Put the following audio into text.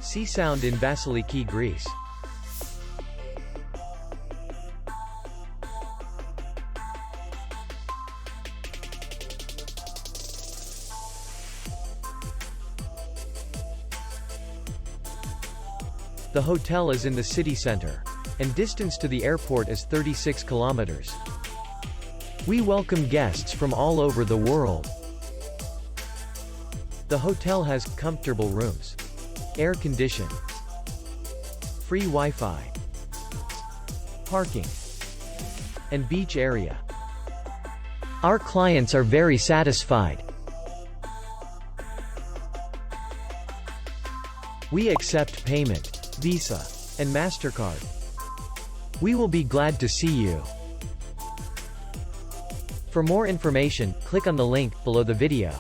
Sea Sound in Vasiliki, Greece. The hotel is in the city center, and distance to the airport is 36 kilometers. We welcome guests from all over the world. The hotel has comfortable rooms, air condition, free Wi-Fi, parking, and beach area. Our clients are very satisfied. We accept payment, Visa, and MasterCard. We will be glad to see you. For more information, click on the link below the video.